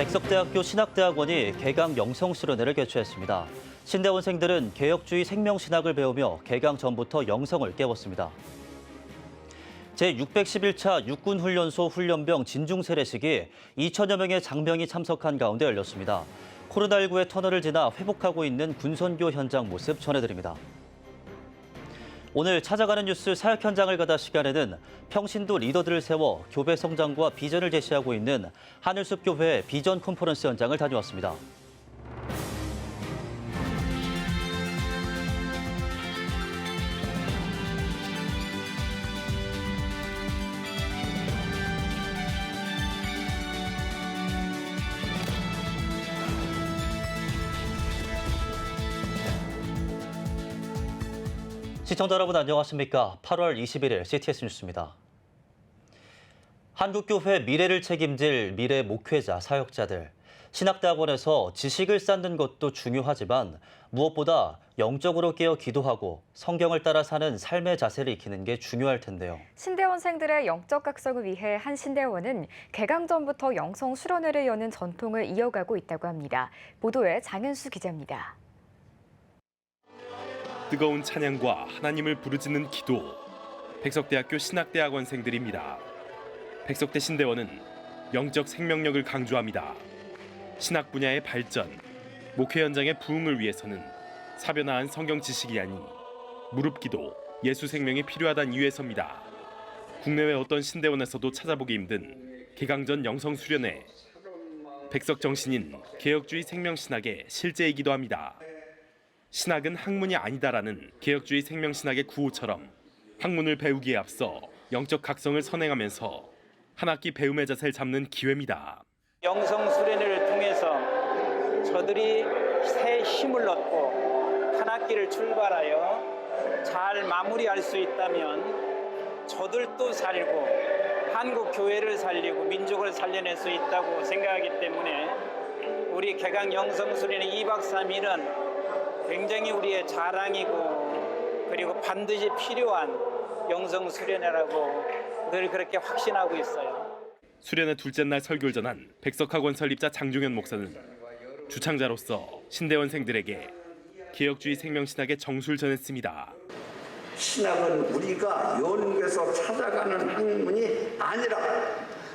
백석대학교 신학대학원이 개강 영성수련회를 개최했습니다. 신대원생들은 개혁주의 생명신학을 배우며 개강 전부터 영성을 깨웠습니다. 제611차 육군훈련소 훈련병 진중세례식이 2천여 명의 장병이 참석한 가운데 열렸습니다. 코로나19의 터널을 지나 회복하고 있는 군선교 현장 모습 전해드립니다. 오늘 찾아가는 뉴스 사역 현장을 가다 시간에는 평신도 리더들을 세워 교회 성장과 비전을 제시하고 있는 하늘숲 교회의 비전 컨퍼런스 현장을 다녀왔습니다. 시청자 여러분 안녕하십니까? 8월 21일 CTS 뉴스입니다. 한국교회 미래를 책임질 미래 목회자, 사역자들. 신학대학원에서 지식을 쌓는 것도 중요하지만 무엇보다 영적으로 깨어 기도하고 성경을 따라 사는 삶의 자세를 익히는 게 중요할 텐데요. 신대원생들의 영적 각성을 위해 한 신대원은 개강 전부터 영성 수련회를 여는 전통을 이어가고 있다고 합니다. 보도에 장현수 기자입니다. 뜨거운 찬양과 하나님을 부르짖는 기도, 백석대학교 신학대학원생들입니다. 백석대 신대원은 영적 생명력을 강조합니다. 신학 분야의 발전, 목회 현장의 부흥을 위해서는 사변화한 성경 지식이 아닌 무릎기도, 예수 생명이 필요하다는 이유에서입니다. 국내외 어떤 신대원에서도 찾아보기 힘든 개강 전 영성 수련회. 백석 정신인 개혁주의 생명신학의 실제이기도 합니다. 신학은 학문이 아니다라는 개혁주의 생명신학의 구호처럼 학문을 배우기에 앞서 영적 각성을 선행하면서 한 학기 배움의 자세를 잡는 기회입니다. 영성 수련회를 통해서 저들이 새 힘을 얻고 한 학기를 출발하여 잘 마무리할 수 있다면 저들도 살고 한국 교회를 살리고 민족을 살려낼 수 있다고 생각하기 때문에 우리 개강 영성 수련회 2박 3일은 굉장히 우리의 자랑이고 그리고 반드시 필요한 영성 수련회라고 늘 그렇게 확신하고 있어요. 수련회 둘째 날 설교를 전한 백석학원 설립자 장종현 목사는 주창자로서 신대원생들에게 개혁주의 생명신학의 정수를 전했습니다. 신학은 우리가 연구해서 찾아가는 학문이 아니라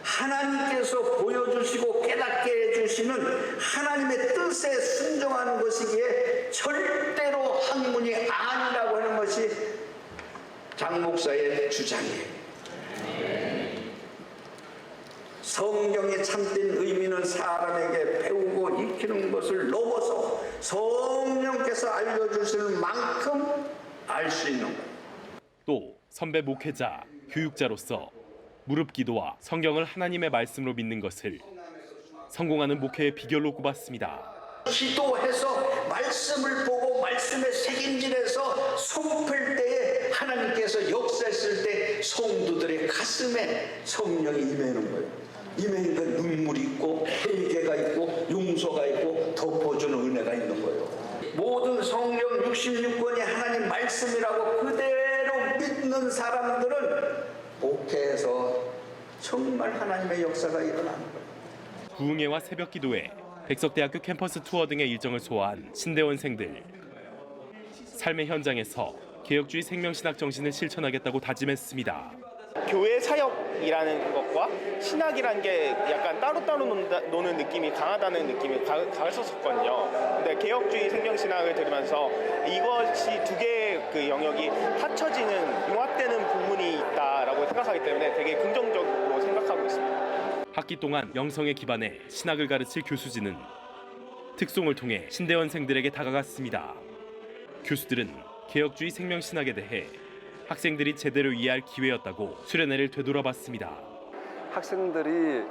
하나님께서 보여주시고 깨닫게 해주시는 하나님의 뜻에 순종하는 것이기에 절대로 학문이 아니라고 하는 것이 장 목사의 주장이에요. 성경의 참된 의미는 사람에게 배우고 익히는 것을 넘어서 성령께서 알려주시는 만큼 알 수 있는 거예요. 또 선배 목회자, 교육자로서 무릎 기도와 성경을 하나님의 말씀으로 믿는 것을 성공하는 목회의 비결로 꼽았습니다. 기도해서 말씀을 보고 말씀에 새김질해서 손풀 때에 하나님께서 역사했을 때 성도들의 가슴에 성령이 임하는 거예요. 임하니까 눈물이 있고 회개가 있고 용서가 있고 덮어주는 은혜가 있는 거예요. 모든 성경 66권이 하나님 말씀이라고 그대로 믿는 사람들은 목회에서 정말 하나님의 역사가 일어나는 거예요. 부흥회와 새벽 기도회, 백석대학교 캠퍼스 투어 등의 일정을 소화한 신대원생들. 삶의 현장에서 개혁주의 생명신학 정신을 실천하겠다고 다짐했습니다. 교회 사역이라는 것과 신학이라는 게 약간 따로따로 노는 느낌이 강하다는 느낌이 강했었거든요. 근데 개혁주의 생명신학을 들으면서 이것이 두 개의 그 영역이 합쳐지는, 융합되는 부분이 있다라고 생각하기 때문에 되게 긍정적으로 생각하고 있습니다. 학기 동안 영성에 기반해 신학을 가르칠 교수진은 특송을 통해 신대원생들에게 다가갔습니다. 교수들은 개혁주의 생명신학에 대해 학생들이 제대로 이해할 기회였다고 수련회를 되돌아봤습니다. 학생들이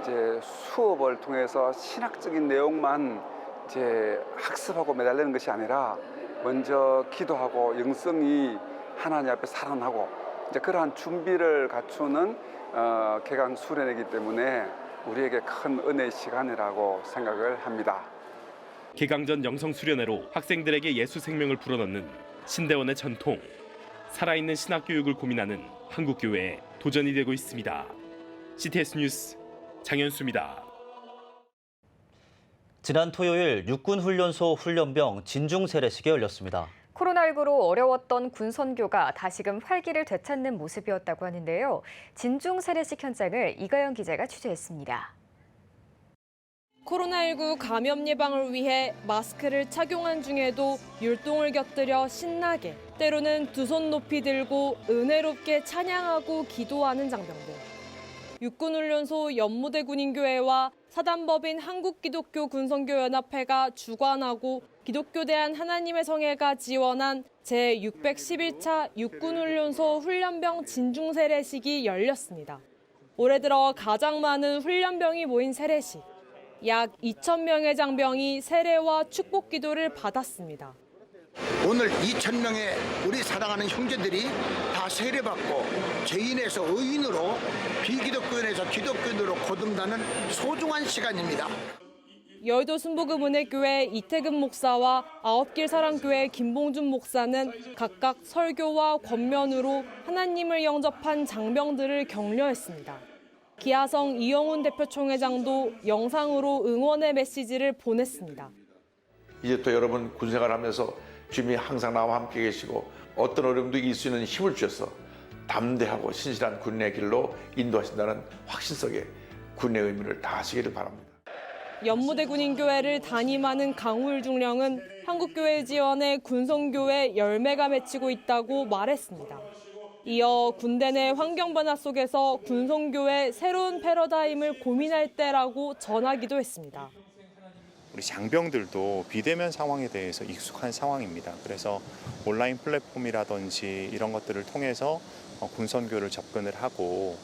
이제 수업을 통해서 신학적인 내용만 이제 학습하고 매달리는 것이 아니라 먼저 기도하고 영성이 하나님 앞에 살아나고 이제 그러한 준비를 갖추는 개강 수련회이기 때문에 우리에게 큰 은혜의 시간이라고 생각을 합니다. 개강 전 영성 수련회로 학생들에게 예수 생명을 불어넣는 신대원의 전통. 살아있는 신학 교육을 고민하는 한국 교회의 도전이 되고 있습니다. CTS 뉴스 장현수입니다. 지난 토요일 육군훈련소 훈련병 진중 세례식이 열렸습니다. 코로나19로 어려웠던 군선교가 다시금 활기를 되찾는 모습이었다고 하는데요. 진중 세례식 현장을 이가영 기자가 취재했습니다. 코로나19 감염 예방을 위해 마스크를 착용한 중에도 율동을 곁들여 신나게, 때로는 두 손 높이 들고 은혜롭게 찬양하고 기도하는 장병들. 육군훈련소 연무대 군인교회와 사단법인 한국기독교 군선교연합회가 주관하고 기독교대한 하나님의 성회가 지원한 제611차 육군훈련소 훈련병 진중 세례식이 열렸습니다. 올해 들어 가장 많은 훈련병이 모인 세례식. 약 2,000명의 장병이 세례와 축복 기도를 받았습니다. 오늘 2,000명의 우리 사랑하는 형제들이 다 세례받고 죄인에서 의인으로 비기독교인에서 기독교인으로 거듭나는 소중한 시간입니다. 여의도 순복음은혜교회 이태금 목사와 아홉길 사랑교회 김봉준 목사는 각각 설교와 권면으로 하나님을 영접한 장병들을 격려했습니다. 기아성 이영훈 대표 총회장도 영상으로 응원의 메시지를 보냈습니다. 이제 또 여러분 군생활하면서 주님이 항상 나와 함께 계시고 어떤 어려움도 이길 수 있는 힘을 주셔서 담대하고 신실한 군인의 길로 인도하신다는 확신 속에 군의 의무를 다하시기를 바랍니다. 연무대 군인교회를 담임하는 강우일 중령은 한국교회 지원에 군선교회 열매가 맺히고 있다고 말했습니다. 이어 군대 내 환경 변화 속에서 군선교회 새로운 패러다임을 고민할 때라고 전하기도 했습니다. 우리 장병들도 비대면 상황에 대해서 익숙한 상황입니다. 그래서 온라인 플랫폼이라든지 이런 것들을 통해서 군선교를 접근을 하고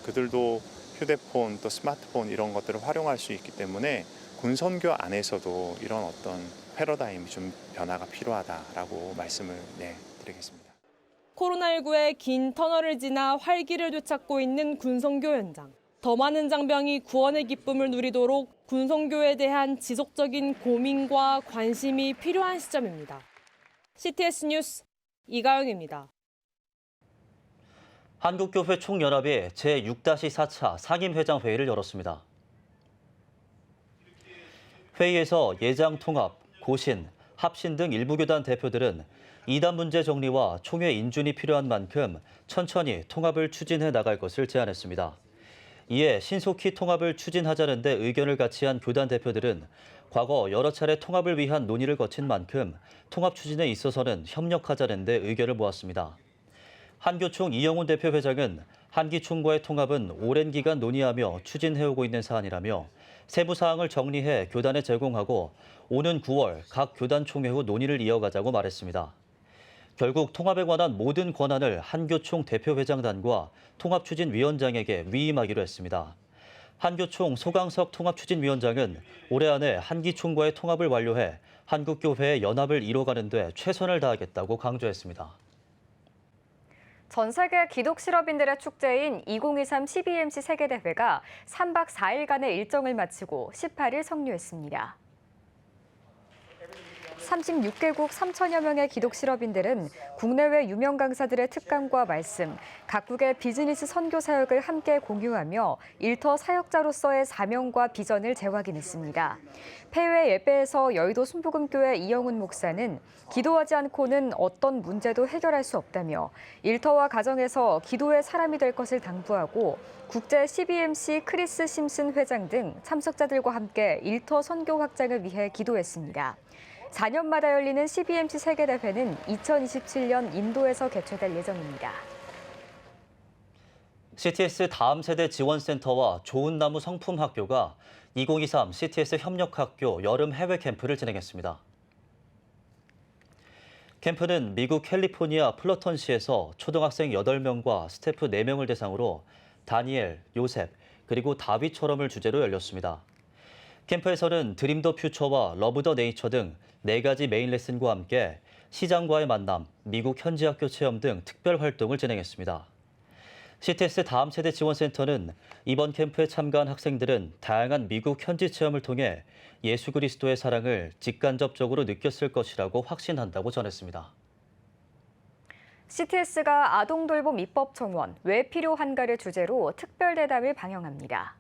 그들도 휴대폰 또 스마트폰 이런 것들을 활용할 수 있기 때문에 군선교 안에서도 이런 어떤 패러다임이 좀 변화가 필요하다라고 말씀을 드리겠습니다. 코로나19의 긴 터널을 지나 활기를 되찾고 있는 군선교 현장. 더 많은 장병이 구원의 기쁨을 누리도록 군선교에 대한 지속적인 고민과 관심이 필요한 시점입니다. CTS 뉴스 이가영입니다. 한국교회 총연합이 제6-4차 상임회장 회의를 열었습니다. 회의에서 예장통합, 고신, 합신 등 일부 교단 대표들은 이단 문제 정리와 총회 인준이 필요한 만큼 천천히 통합을 추진해 나갈 것을 제안했습니다. 이에 신속히 통합을 추진하자는 데 의견을 같이 한 교단 대표들은 과거 여러 차례 통합을 위한 논의를 거친 만큼 통합 추진에 있어서는 협력하자는 데 의견을 모았습니다. 한교총 이영훈 대표 회장은 한기총과의 통합은 오랜 기간 논의하며 추진해오고 있는 사안이라며 세부 사항을 정리해 교단에 제공하고 오는 9월 각 교단 총회 후 논의를 이어가자고 말했습니다. 결국 통합에 관한 모든 권한을 한교총 대표회장단과 통합추진위원장에게 위임하기로 했습니다. 한교총 소강석 통합추진위원장은 올해 안에 한기총과의 통합을 완료해 한국교회의 연합을 이뤄가는 데 최선을 다하겠다고 강조했습니다. 전 세계 기독 실업인들의 축제인 2023 12MC 세계대회가 3박 4일간의 일정을 마치고 18일 성료했습니다. 36개국 3천여 명의 기독 실업인들은 국내외 유명 강사들의 특강과 말씀, 각국의 비즈니스 선교 사역을 함께 공유하며 일터 사역자로서의 사명과 비전을 재확인했습니다. 폐회 예배에서 여의도 순복음교회 이영훈 목사는 기도하지 않고는 어떤 문제도 해결할 수 없다며 일터와 가정에서 기도의 사람이 될 것을 당부하고 국제 12MC 크리스 심슨 회장 등 참석자들과 함께 일터 선교 확장을 위해 기도했습니다. 4년마다 열리는 12MC 세계대회는 2027년 인도에서 개최될 예정입니다. CTS 다음 세대 지원센터와 좋은 나무 성품학교가 2023 CTS 협력학교 여름 해외 캠프를 진행했습니다. 캠프는 미국 캘리포니아 플러턴시에서 초등학생 8명과 스태프 4명을 대상으로 다니엘, 요셉, 그리고 다윗처럼을 주제로 열렸습니다. 캠프에서는 드림 더 퓨처와 러브 더 네이처 등 4가지 메인 레슨과 함께 시장과의 만남, 미국 현지 학교 체험 등 특별 활동을 진행했습니다. CTS 다음 세대 지원센터는 이번 캠프에 참가한 학생들은 다양한 미국 현지 체험을 통해 예수 그리스도의 사랑을 직간접적으로 느꼈을 것이라고 확신한다고 전했습니다. CTS가 아동돌봄 입법 청원 왜 필요한가를 주제로 특별 대담을 방영합니다.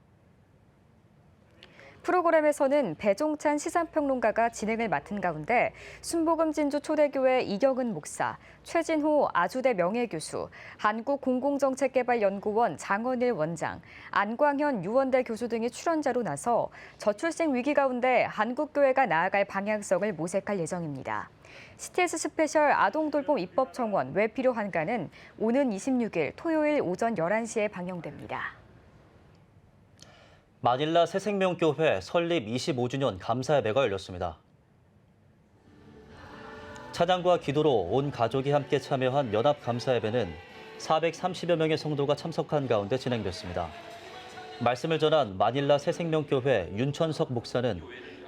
프로그램에서는 배종찬 시사평론가가 진행을 맡은 가운데 순복음 진주 초대교회 이경은 목사, 최진호 아주대 명예교수, 한국공공정책개발연구원 장원일 원장, 안광현 유원대 교수 등이 출연자로 나서 저출생 위기 가운데 한국교회가 나아갈 방향성을 모색할 예정입니다. CTS 스페셜 아동돌봄 입법청원 왜 필요한가는 오는 26일 토요일 오전 11시에 방영됩니다. 마닐라 새생명교회 설립 25주년 감사예배가 열렸습니다. 찬양과 기도로 온 가족이 함께 참여한 연합 감사예배는 430여 명의 성도가 참석한 가운데 진행됐습니다. 말씀을 전한 마닐라 새생명교회 윤천석 목사는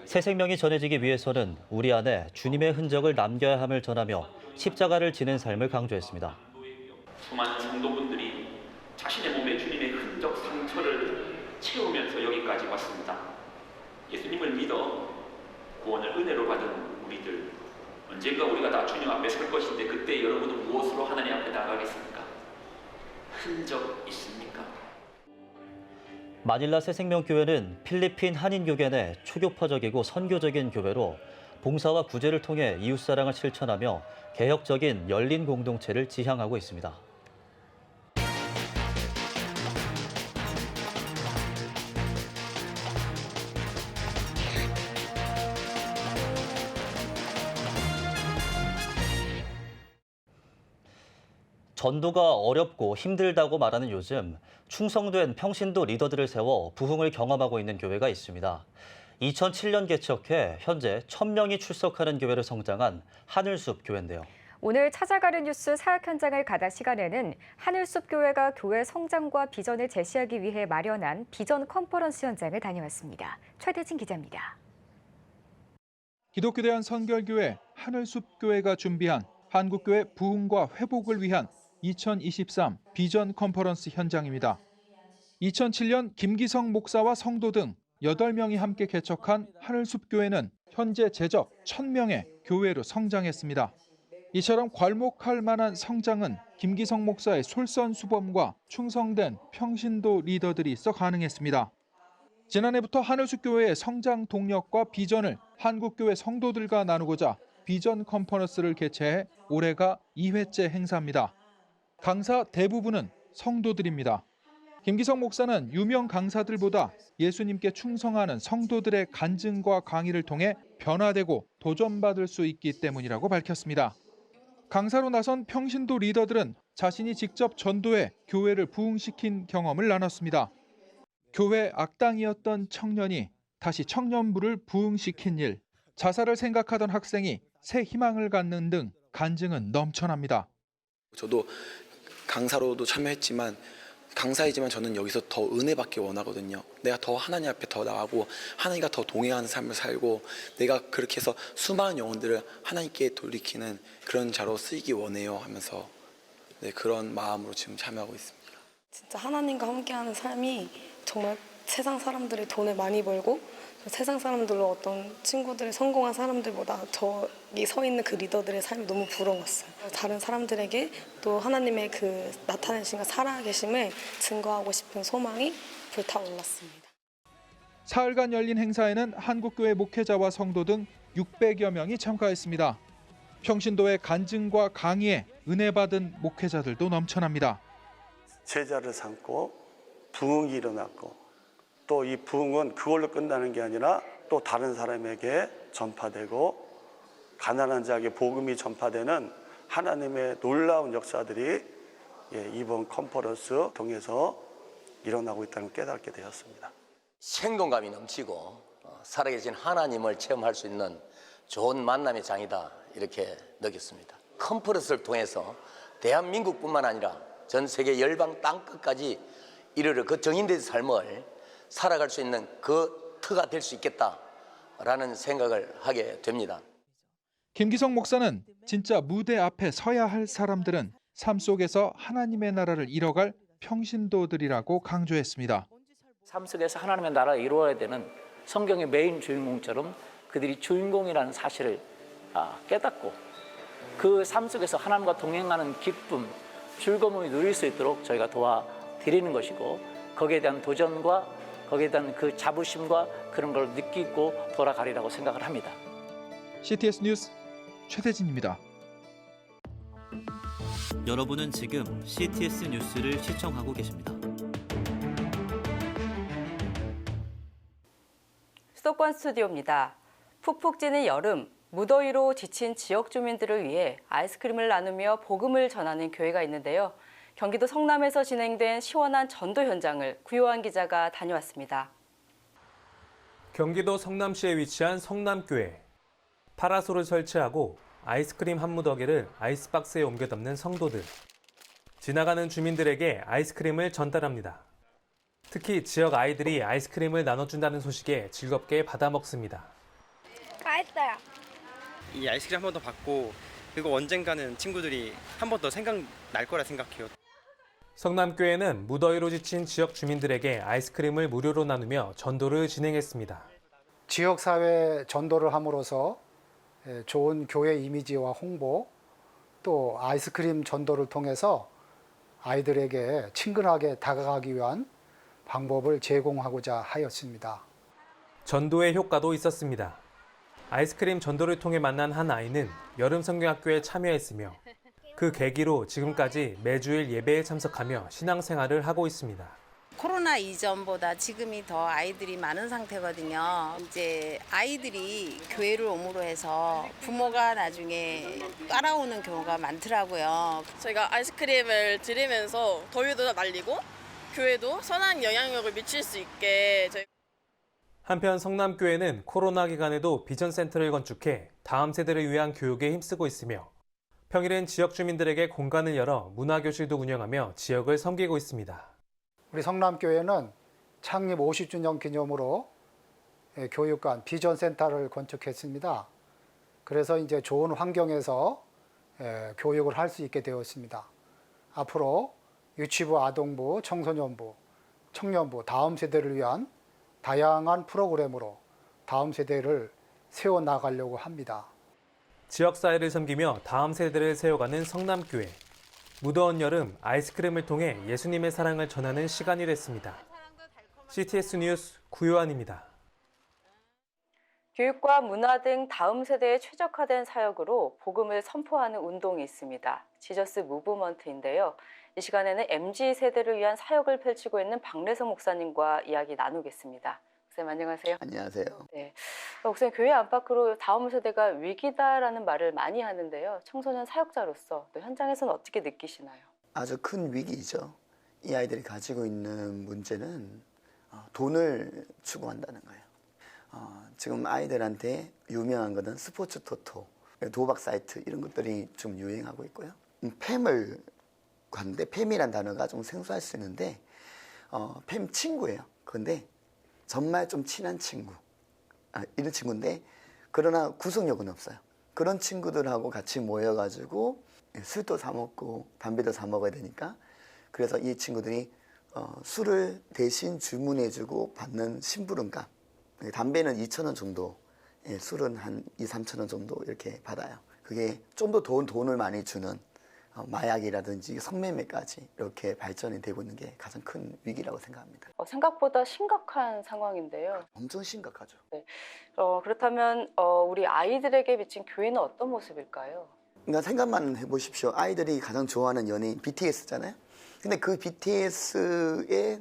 새생명이 전해지기 위해서는 우리 안에 주님의 흔적을 남겨야 함을 전하며 십자가를 지는 삶을 강조했습니다. 수많은 성도분들이 자신의 몸에 주님의 흔적 상처를 채우면서 여기까지 왔습니다. 예수님을 믿어 구원을 은혜로 받은 우리들, 언젠가 우리가 다 주님 앞에 설 것인데 그때 여러분은 무엇으로 하나님 앞에 나가겠습니까? 흔적 있습니까? 마닐라 새생명교회는 필리핀 한인교계 내 초교파적이고 선교적인 교회로 봉사와 구제를 통해 이웃사랑을 실천하며 개혁적인 열린 공동체를 지향하고 있습니다. 전도가 어렵고 힘들다고 말하는 요즘 충성된 평신도 리더들을 세워 부흥을 경험하고 있는 교회가 있습니다. 2007년 개척해 현재 1,000명이 출석하는 교회로 성장한 하늘숲 교회인데요. 오늘 찾아가는 뉴스 사역 현장을 가다 시간에는 하늘숲 교회가 교회 성장과 비전을 제시하기 위해 마련한 비전 컨퍼런스 현장을 다녀왔습니다. 최대진 기자입니다. 기독교대한 선결교회 하늘숲 교회가 준비한 한국교회 부흥과 회복을 위한 2023 비전 컨퍼런스 현장입니다. 2007년 김기성 목사와 성도 등 8명이 함께 개척한 하늘숲 교회는 현재 재적 1,000명의 교회로 성장했습니다. 이처럼 괄목할 만한 성장은 김기성 목사의 솔선수범과 충성된 평신도 리더들이 있어 가능했습니다. 지난해부터 하늘숲 교회의 성장 동력과 비전을 한국교회 성도들과 나누고자 비전 컨퍼런스를 개최해 올해가 2회째 행사입니다. 강사 대부분은 성도들입니다. 김기성 목사는 유명 강사들보다 예수님께 충성하는 성도들의 간증과 강의를 통해 변화되고 도전받을 수 있기 때문이라고 밝혔습니다. 강사로 나선 평신도 리더들은 자신이 직접 전도해 교회를 부흥시킨 경험을 나눴습니다. 교회 악당이었던 청년이 다시 청년부를 부흥시킨 일, 자살을 생각하던 학생이 새 희망을 갖는 등 간증은 넘쳐납니다. 저도 강사로도 참여했지만 강사이지만 저는 여기서 더 은혜 받기 원하거든요. 내가 더 하나님 앞에 더 나가고 하나님과 더 동행하는 삶을 살고 내가 그렇게 해서 수많은 영혼들을 하나님께 돌이키는 그런 자로 쓰이기 원해요 하면서 그런 마음으로 지금 참여하고 있습니다. 진짜 하나님과 함께하는 삶이 정말 세상 사람들이 돈을 많이 벌고 세상 사람들로 어떤 친구들이 성공한 사람들보다 저기 서 있는 그 리더들의 삶이 너무 부러웠어요. 다른 사람들에게 또 하나님의 그 나타내신 살아계심을 증거하고 싶은 소망이 불타올랐습니다. 사흘간 열린 행사에는 한국교회 목회자와 성도 등 600여 명이 참가했습니다. 평신도의 간증과 강의에 은혜 받은 목회자들도 넘쳐납니다. 제자를 삼고 부흥이 일어났고 또 이 부흥은 그걸로 끝나는 게 아니라 또 다른 사람에게 전파되고 가난한 자에게 복음이 전파되는 하나님의 놀라운 역사들이 이번 컨퍼런스 통해서 일어나고 있다는 걸 깨닫게 되었습니다. 생동감이 넘치고 살아계신 하나님을 체험할 수 있는 좋은 만남의 장이다 이렇게 느꼈습니다. 컨퍼런스를 통해서 대한민국뿐만 아니라 전 세계 열방 땅끝까지 이르러 그 정인된 삶을 살아갈 수 있는 그 터가 될 수 있겠다라는 생각을 하게 됩니다. 김기성 목사는 진짜 무대 앞에 서야 할 사람들은 삶 속에서 하나님의 나라를 이뤄갈 평신도들이라고 강조했습니다. 삶 속에서 하나님의 나라가 이루어야 되는 성경의 메인 주인공처럼 그들이 주인공이라는 사실을 깨닫고 그 삶 속에서 하나님과 동행하는 기쁨, 즐거움을 누릴 수 있도록 저희가 도와드리는 것이고 거기에 대한 도전과 거기에 대한 그 자부심과 그런 걸 느끼고 돌아가리라고 생각을 합니다. CTS 뉴스 최대진입니다. 여러분은 지금 CTS 뉴스를 시청하고 계십니다. 수도권 스튜디오입니다. 푹푹 찌는 여름, 무더위로 지친 지역 주민들을 위해 아이스크림을 나누며 복음을 전하는 교회가 있는데요. 경기도 성남에서 진행된 시원한 전도 현장을 구효한 기자가 다녀왔습니다. 경기도 성남시에 위치한 성남교회. 파라솔을 설치하고 아이스크림 한 무더기를 아이스박스에 옮겨 담는 성도들. 지나가는 주민들에게 아이스크림을 전달합니다. 특히 지역 아이들이 아이스크림을 나눠준다는 소식에 즐겁게 받아 먹습니다. 맛있어요. 이 아이스크림 한 번 더 받고 그리고 언젠가는 친구들이 한 번 더 생각날 거라 생각해요. 성남교회는 무더위로 지친 지역 주민들에게 아이스크림을 무료로 나누며 전도를 진행했습니다. 지역사회 전도를 함으로써 좋은 교회 이미지와 홍보, 또 아이스크림 전도를 통해서 아이들에게 친근하게 다가가기 위한 방법을 제공하고자 하였습니다. 전도의 효과도 있었습니다. 아이스크림 전도를 통해 만난 한 아이는 여름 성경학교에 참여했으며 그 계기로 지금까지 매주일 예배에 참석하며 신앙생활을 하고 있습니다. 코로나 이전보다 지금이 더 아이들이 많은 상태거든요. 이제 아이들이 교회를 옴으로 해서 부모가 나중에 따라오는 경우가 많더라고요. 저희가 아이스크림을 드리면서 더위도 날리고 교회도 선한 영향력을 미칠 수 있게 한편 성남교회는 코로나 기간에도 비전센터를 건축해 다음 세대를 위한 교육에 힘쓰고 있으며 평일엔 지역 주민들에게 공간을 열어 문화교실도 운영하며 지역을 섬기고 있습니다. 우리 성남교회는 창립 50주년 기념으로 교육관 비전센터를 건축했습니다. 그래서 이제 좋은 환경에서 교육을 할 수 있게 되었습니다. 앞으로 유치부, 아동부, 청소년부, 청년부, 다음 세대를 위한 다양한 프로그램으로 다음 세대를 세워나가려고 합니다. 지역사회를 섬기며 다음 세대를 세워가는 성남교회. 무더운 여름 아이스크림을 통해 예수님의 사랑을 전하는 시간이 됐습니다. CTS 뉴스 구효한입니다. 교육과 문화 등 다음 세대에 최적화된 사역으로 복음을 선포하는 운동이 있습니다. 지저스 무브먼트인데요. 이 시간에는 MZ세대를 위한 사역을 펼치고 있는 박래성 목사님과 이야기 나누겠습니다. 목사님 안녕하세요. 안녕하세요. 네, 목사님 교회 안팎으로 다음 세대가 위기다라는 말을 많이 하는데요. 청소년 사역자로서 또 현장에서는 어떻게 느끼시나요? 아주 큰 위기이죠. 이 아이들이 가지고 있는 문제는 돈을 추구한다는 거예요. 지금 아이들한테 유명한 것은 스포츠 토토, 도박 사이트 이런 것들이 좀 유행하고 있고요. 팸을 갔는데 팸이란 단어가 좀 생소할 수 있는데 팸 친구예요. 그런데 정말 좀 친한 친구, 이런 친구인데 그러나 구속력은 없어요. 그런 친구들하고 같이 모여가지고 술도 사 먹고 담배도 사 먹어야 되니까 그래서 이 친구들이 술을 대신 주문해주고 받는 심부름값, 담배는 2,000원 정도, 술은 한 2,000~3,000원 정도 이렇게 받아요. 그게 좀 더 돈을 많이 주는 마약이라든지 성매매까지 이렇게 발전이 되고 있는 게 가장 큰 위기라고 생각합니다. 생각보다 심각한 상황인데요. 엄청 심각하죠. 네. 그렇다면 우리 아이들에게 비친 교회는 어떤 모습일까요? 그러니까 생각만 해보십시오. 아이들이 가장 좋아하는 연예인 BTS잖아요. 근데 그 BTS의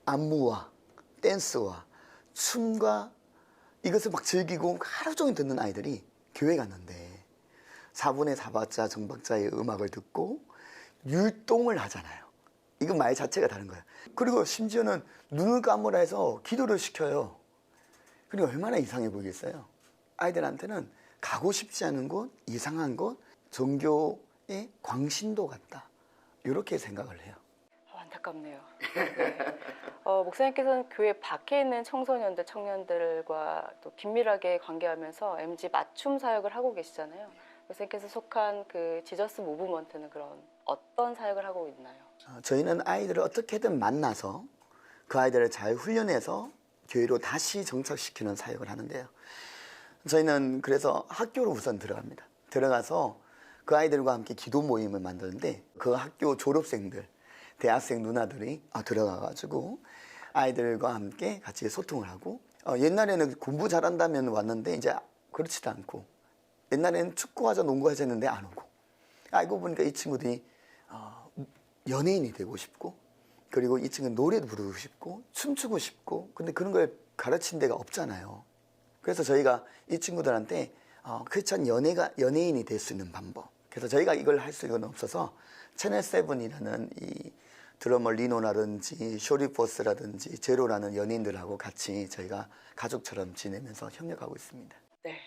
안무와 댄스와 춤과 이것을 막 즐기고 하루 종일 듣는 아이들이 교회 갔는데 4분의 4박자 정박자의 음악을 듣고 율동을 하잖아요. 이건 말 자체가 다른 거예요. 그리고 심지어는 눈을 감으라 해서 기도를 시켜요. 그리고 얼마나 이상해 보이겠어요. 아이들한테는 가고 싶지 않은 곳, 이상한 곳, 종교의 광신도 같다. 이렇게 생각을 해요. 안타깝네요. 네. 목사님께서는 교회 밖에 있는 청소년들, 청년들과 또 긴밀하게 관계하면서 MZ 맞춤 사역을 하고 계시잖아요. 목사님께서 속한 그 지저스 무브먼트는 그런 어떤 사역을 하고 있나요? 저희는 아이들을 어떻게든 만나서 그 아이들을 잘 훈련해서 교회로 다시 정착시키는 사역을 하는데요. 저희는 그래서 학교로 우선 들어갑니다. 들어가서 그 아이들과 함께 기도 모임을 만드는데 그 학교 졸업생들, 대학생 누나들이 들어가가지고 아이들과 함께 같이 소통을 하고 옛날에는 공부 잘한다면 왔는데 이제 그렇지도 않고 옛날에는 축구하자 농구하자 했는데 안 오고 알고 보니까 이 친구들이 연예인이 되고 싶고 그리고 이 친구는 노래도 부르고 싶고 춤추고 싶고 근데 그런 걸 가르친 데가 없잖아요. 그래서 저희가 이 친구들한테 크리스찬 연예인이 될 수 있는 방법 그래서 저희가 이걸 할 수는 없어서 채널 7이라는 이 드러머 리노라든지 쇼리포스라든지 제로라는 연예인들하고 같이 저희가 가족처럼 지내면서 협력하고 있습니다. 네,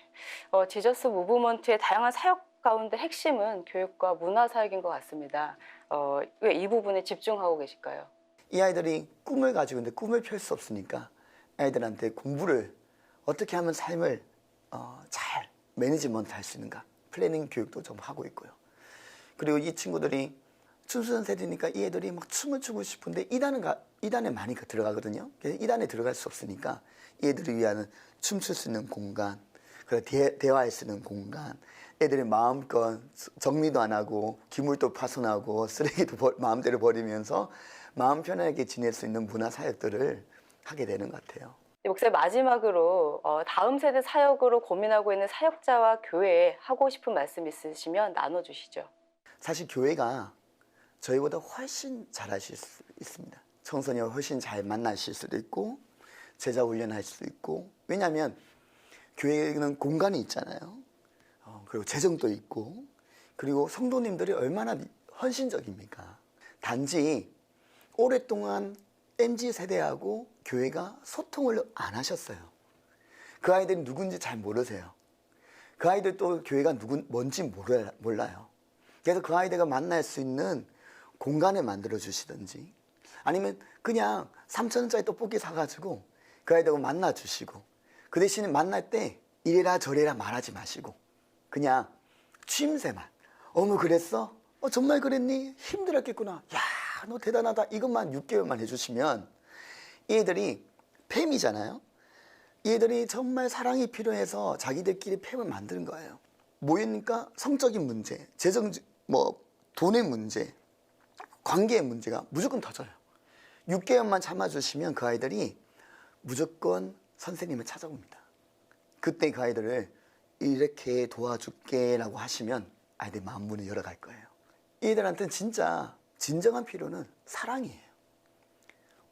지저스 무브먼트의 다양한 사역 가운데 핵심은 교육과 문화 사역인 것 같습니다. 왜 이 부분에 집중하고 계실까요? 이 아이들이 꿈을 가지고 있는데 꿈을 펼 수 없으니까 아이들한테 공부를 어떻게 하면 삶을 잘 매니지먼트 할 수 있는가 플래닝 교육도 좀 하고 있고요. 그리고 이 친구들이 춤추는 세대니까 이 애들이 막 춤을 추고 싶은데 2단에 많이 들어가거든요. 그래서 2단에 들어갈 수 없으니까 이 애들을 위한 춤출 수 있는 공간, 그리고 대화할 수 있는 공간, 애들이 마음껏 정리도 안 하고 기물도 파손하고 쓰레기도 마음대로 버리면서 마음 편하게 지낼 수 있는 문화 사역들을 하게 되는 것 같아요. 목사님 마지막으로 다음 세대 사역으로 고민하고 있는 사역자와 교회에 하고 싶은 말씀 있으시면 나눠주시죠. 사실 교회가 저희보다 훨씬 잘하실 수 있습니다. 청소년을 훨씬 잘 만나실 수도 있고 제자 훈련할 수도 있고 왜냐하면 교회는 공간이 있잖아요. 그리고 재정도 있고 그리고 성도님들이 얼마나 헌신적입니까? 단지 오랫동안 MZ 세대하고 교회가 소통을 안 하셨어요. 그 아이들이 누군지 잘 모르세요. 그 아이들도 교회가 뭔지 몰라요. 그래서 그 아이들과 만날 수 있는 공간을 만들어 주시든지 아니면 그냥 3,000원짜리 떡볶이 사가지고 그 아이들과 만나 주시고 그 대신에 만날 때 이래라 저래라 말하지 마시고 그냥 취임새만 어머 그랬어? 정말 그랬니? 힘들었겠구나. 야, 너 대단하다. 이것만 6개월만 해주시면 이 애들이 팸이잖아요. 이 애들이 정말 사랑이 필요해서 자기들끼리 팸을 만드는 거예요. 뭐입니까? 성적인 문제, 돈의 문제, 관계의 문제가 무조건 터져요. 6개월만 참아주시면 그 아이들이 무조건 선생님을 찾아옵니다. 그때 그 아이들을 이렇게 도와줄게 라고 하시면 아이들 마음 문을 열어갈 거예요. 이들한테는 진짜 진정한 필요는 사랑이에요.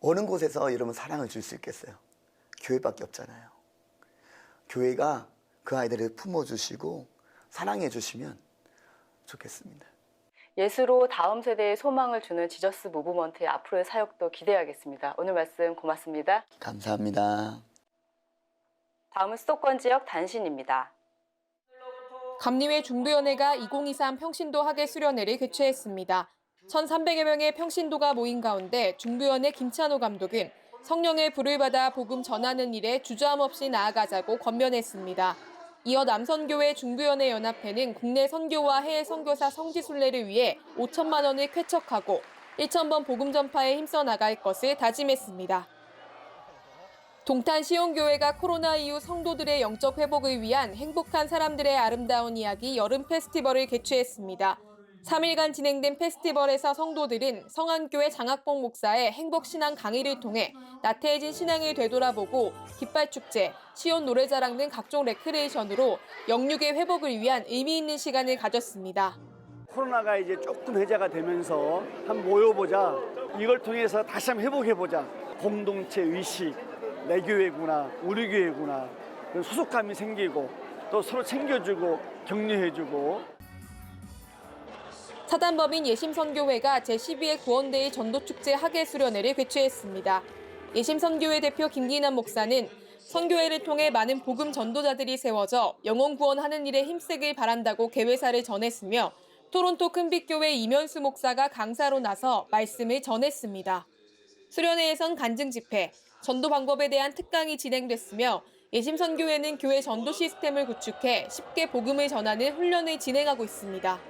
어느 곳에서 여러분 사랑을 줄 수 있겠어요? 교회밖에 없잖아요. 교회가 그 아이들을 품어주시고 사랑해 주시면 좋겠습니다. 예수로 다음 세대에 소망을 주는 지저스 무브먼트의 앞으로의 사역도 기대하겠습니다. 오늘 말씀 고맙습니다. 감사합니다. 다음은 수도권 지역 단신입니다. 감리회 중부연회가 2023 평신도 학예 수련회를 개최했습니다. 1,300여 명의 평신도가 모인 가운데 중부연회 김찬호 감독은 성령의 불을 받아 복음 전하는 일에 주저함 없이 나아가자고 권면했습니다. 이어 남선교회 중부연회 연합회는 국내 선교와 해외 선교사 성지순례를 위해 5천만 원을 쾌척하고 1,000번 복음 전파에 힘써 나갈 것을 다짐했습니다. 동탄 시온교회가 코로나 이후 성도들의 영적 회복을 위한 행복한 사람들의 아름다운 이야기 여름 페스티벌을 개최했습니다. 3일간 진행된 페스티벌에서 성도들은 성안교회 장학봉 목사의 행복신앙 강의를 통해 나태해진 신앙을 되돌아보고 깃발축제, 시온 노래자랑 등 각종 레크레이션으로 영육의 회복을 위한 의미 있는 시간을 가졌습니다. 코로나가 이제 조금 해제가 되면서 한번 모여보자. 이걸 통해서 다시 한번 회복해보자. 공동체 의식, 내 교회구나, 우리 교회구나. 소속감이 생기고 또 서로 챙겨주고 격려해주고. 사단법인 예심선교회가 제12회 구원대의 전도축제 학예수련회를 개최했습니다. 예심선교회 대표 김기남 목사는 선교회를 통해 많은 복음 전도자들이 세워져 영혼 구원하는 일에 힘쓰길 바란다고 개회사를 전했으며 토론토 큰빛교회 이면수 목사가 강사로 나서 말씀을 전했습니다. 수련회에선 간증 집회, 전도 방법에 대한 특강이 진행됐으며 예심선교회는 교회 전도 시스템을 구축해 쉽게 복음을 전하는 훈련을 진행하고 있습니다.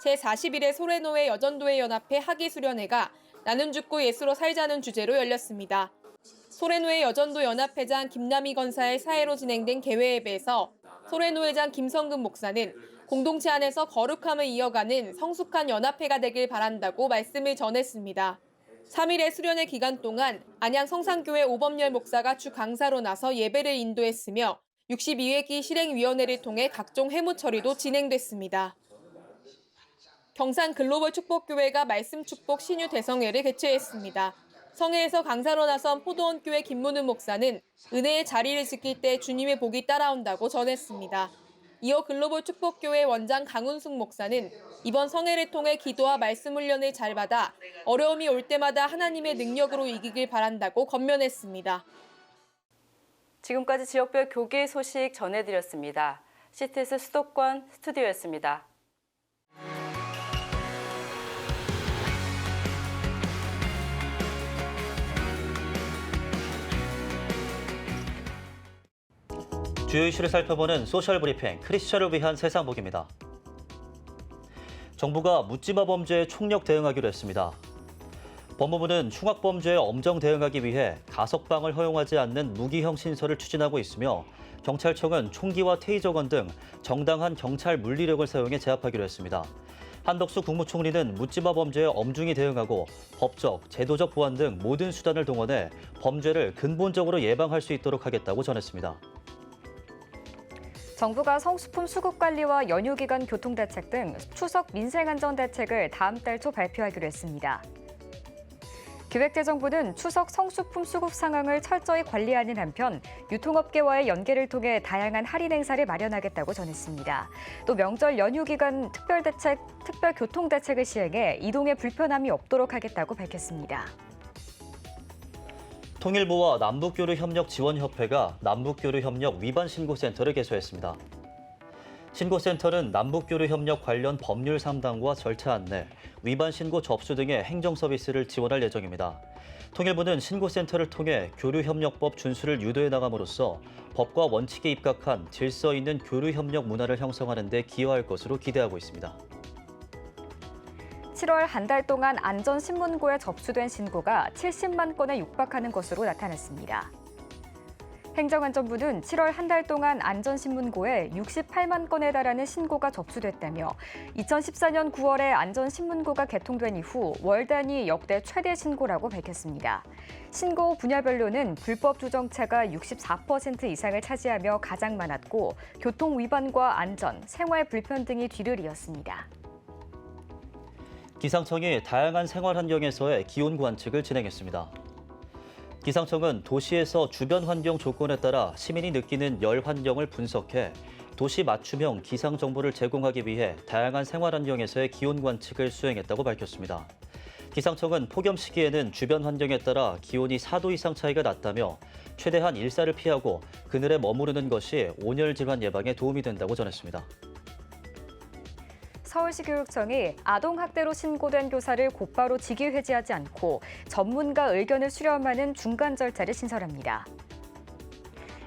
제41회 소래노회 여전도회 연합회 학예수련회가 나는 죽고 예수로 살자는 주제로 열렸습니다. 소래노회 여전도 연합회장 김남희 권사의 사회로 진행된 개회 예배에서 소래노회장 김성근 목사는 공동체 안에서 거룩함을 이어가는 성숙한 연합회가 되길 바란다고 말씀을 전했습니다. 3일의 수련회 기간 동안 안양 성산교회 오범열 목사가 주 강사로 나서 예배를 인도했으며 62회기 실행위원회를 통해 각종 회무 처리도 진행됐습니다. 경산 글로벌 축복교회가 말씀 축복 신유 대성회를 개최했습니다. 성회에서 강사로 나선 포도원교회 김문우 목사는 은혜의 자리를 지킬 때 주님의 복이 따라온다고 전했습니다. 이어 글로벌 축복교회 원장 강운숙 목사는 이번 성회를 통해 기도와 말씀 훈련을 잘 받아 어려움이 올 때마다 하나님의 능력으로 이기길 바란다고 권면했습니다. 지금까지 지역별 교계 소식 전해드렸습니다. CTS 수도권 스튜디오였습니다. 주요 이슈를 살펴보는 소셜 브리핑 크리스천을 위한 세상 보기입니다. 정부가 묻지마 범죄에 총력 대응하기로 했습니다. 법무부는 흉악범죄에 엄정 대응하기 위해 가석방을 허용하지 않는 무기형 신설을 추진하고 있으며 경찰청은 총기와 테이저건 등 정당한 경찰 물리력을 사용해 제압하기로 했습니다. 한덕수 국무총리는 묻지마 범죄에 엄중히 대응하고 법적, 제도적 보완 등 모든 수단을 동원해 범죄를 근본적으로 예방할 수 있도록 하겠다고 전했습니다. 정부가 성수품 수급 관리와 연휴 기간 교통 대책 등 추석 민생 안전 대책을 다음 달 초 발표하기로 했습니다. 기획재정부는 추석 성수품 수급 상황을 철저히 관리하는 한편 유통업계와의 연계를 통해 다양한 할인 행사를 마련하겠다고 전했습니다. 또 명절 연휴 기간 특별 교통 대책을 시행해 이동에 불편함이 없도록 하겠다고 밝혔습니다. 통일부와 남북교류협력지원협회가 남북교류협력 위반 신고센터를 개소했습니다. 신고센터는 남북교류협력 관련 법률 상담과 절차 안내, 위반 신고 접수 등의 행정 서비스를 지원할 예정입니다. 통일부는 신고센터를 통해 교류협력법 준수를 유도해 나감으로써 법과 원칙에 입각한 질서 있는 교류협력 문화를 형성하는 데 기여할 것으로 기대하고 있습니다. 7월 한 달 동안 안전신문고에 접수된 신고가 70만 건에 육박하는 것으로 나타났습니다. 행정안전부는 7월 한 달 동안 안전신문고에 68만 건에 달하는 신고가 접수됐다며 2014년 9월에 안전신문고가 개통된 이후 월 단위 역대 최대 신고라고 밝혔습니다. 신고 분야별로는 불법 주정차가 64% 이상을 차지하며 가장 많았고 교통 위반과 안전, 생활 불편 등이 뒤를 이었습니다. 기상청이 다양한 생활 환경에서의 기온 관측을 진행했습니다. 기상청은 도시에서 주변 환경 조건에 따라 시민이 느끼는 열 환경을 분석해 도시 맞춤형 기상 정보를 제공하기 위해 다양한 생활 환경에서의 기온 관측을 수행했다고 밝혔습니다. 기상청은 폭염 시기에는 주변 환경에 따라 기온이 4도 이상 차이가 났다며 최대한 일사를 피하고 그늘에 머무르는 것이 온열 질환 예방에 도움이 된다고 전했습니다. 서울시 교육청이 아동학대로 신고된 교사를 곧바로 직위 해지하지 않고 전문가 의견을 수렴하는 중간 절차를 신설합니다.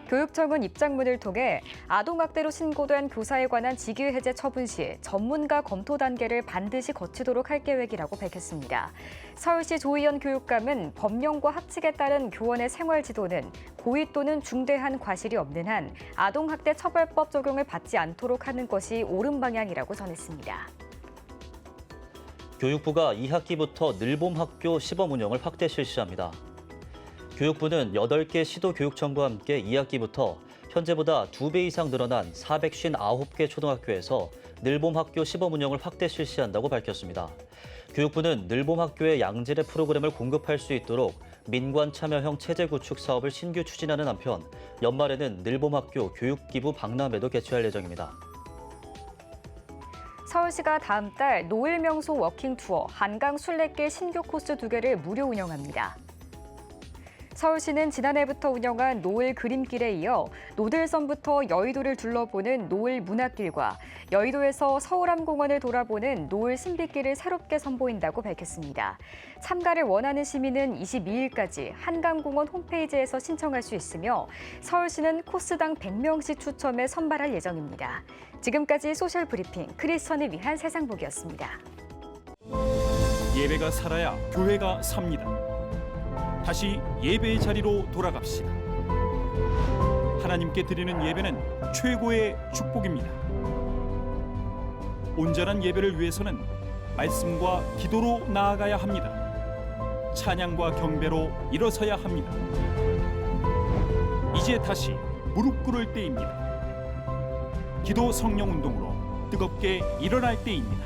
교육청은 입장문을 통해 아동학대로 신고된 교사에 관한 직위 해제 처분 시 전문가 검토 단계를 반드시 거치도록 할 계획이라고 밝혔습니다. 서울시 조희연 교육감은 법령과 합칙에 따른 교원의 생활 지도는 고의 또는 중대한 과실이 없는 한 아동학대 처벌법 적용을 받지 않도록 하는 것이 옳은 방향이라고 전했습니다. 교육부가 2학기부터 늘봄학교 시범 운영을 확대 실시합니다. 교육부는 8개 시도교육청과 함께 2학기부터 현재보다 2배 이상 늘어난 459개 초등학교에서 늘봄학교 시범 운영을 확대 실시한다고 밝혔습니다. 교육부는 늘봄학교에 양질의 프로그램을 공급할 수 있도록 민관 참여형 체제 구축 사업을 신규 추진하는 한편 연말에는 늘봄학교 교육기부 박람회도 개최할 예정입니다. 서울시가 다음 달 노을 명소 워킹 투어 한강 순례길 신규 코스 2개를 무료 운영합니다. 서울시는 지난해부터 운영한 노을 그림길에 이어 노들섬부터 여의도를 둘러보는 노을 문화길과 여의도에서 서울암공원을 돌아보는 노을 신비길을 새롭게 선보인다고 밝혔습니다. 참가를 원하는 시민은 22일까지 한강공원 홈페이지에서 신청할 수 있으며 서울시는 코스당 100명씩 추첨해 선발할 예정입니다. 지금까지 소셜 브리핑 크리스천을 위한 세상 보기였습니다. 예배가 살아야 교회가 삽니다. 다시 예배의 자리로 돌아갑시다. 하나님께 드리는 예배는 최고의 축복입니다. 온전한 예배를 위해서는 말씀과 기도로 나아가야 합니다. 찬양과 경배로 일어서야 합니다. 이제 다시 무릎 꿇을 때입니다. 기도 성령 운동으로 뜨겁게 일어날 때입니다.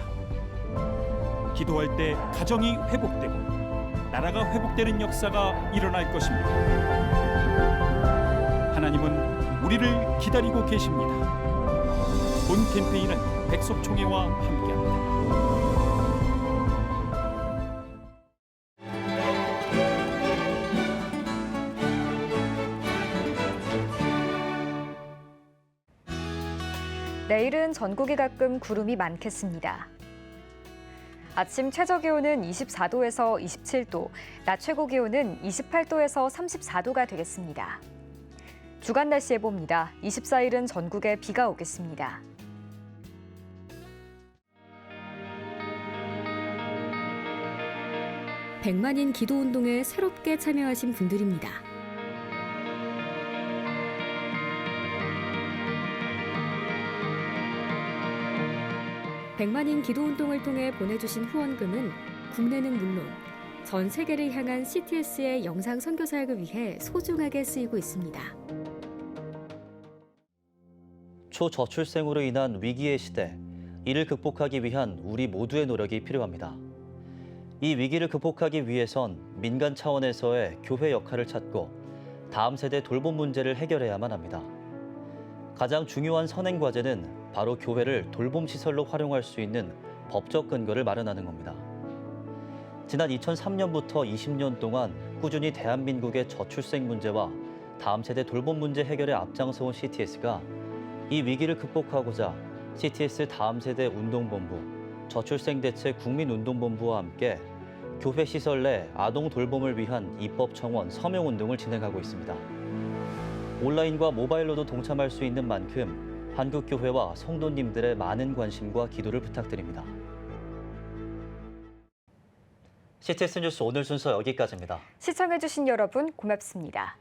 기도할 때 가정이 회복되고 나라가 회복되는 역사가 일어날 것입니다. 하나님은 우리를 기다리고 계십니다. 본 캠페인은 백석총회와 함께합니다. 내일은 전국이 가끔 구름이 많겠습니다. 아침 최저기온은 24도에서 27도, 낮 최고기온은 28도에서 34도가 되겠습니다. 주간 날씨 예보입니다. 24일은 전국에 비가 오겠습니다. 백만인 기도운동에 새롭게 참여하신 분들입니다. 백만인 기도운동을 통해 보내주신 후원금은 국내는 물론 전 세계를 향한 CTS의 영상 선교 사역을 위해 소중하게 쓰이고 있습니다. 초저출생으로 인한 위기의 시대, 이를 극복하기 위한 우리 모두의 노력이 필요합니다. 이 위기를 극복하기 위해선 민간 차원에서의 교회 역할을 찾고 다음 세대 돌봄 문제를 해결해야만 합니다. 가장 중요한 선행 과제는 바로 교회를 돌봄 시설로 활용할 수 있는 법적 근거를 마련하는 겁니다. 지난 2003년부터 20년 동안 꾸준히 대한민국의 저출생 문제와 다음 세대 돌봄 문제 해결에 앞장서온 CTS가 이 위기를 극복하고자 CTS 다음 세대 운동본부, 저출생 대책 국민운동본부와 함께 교회 시설 내 아동 돌봄을 위한 입법 청원 서명 운동을 진행하고 있습니다. 온라인과 모바일로도 동참할 수 있는 만큼 한국교회와 성도님들의 많은 관심과 기도를 부탁드립니다. CTS 뉴스 오늘 순서 여기까지입니다. 시청해주신 여러분 고맙습니다.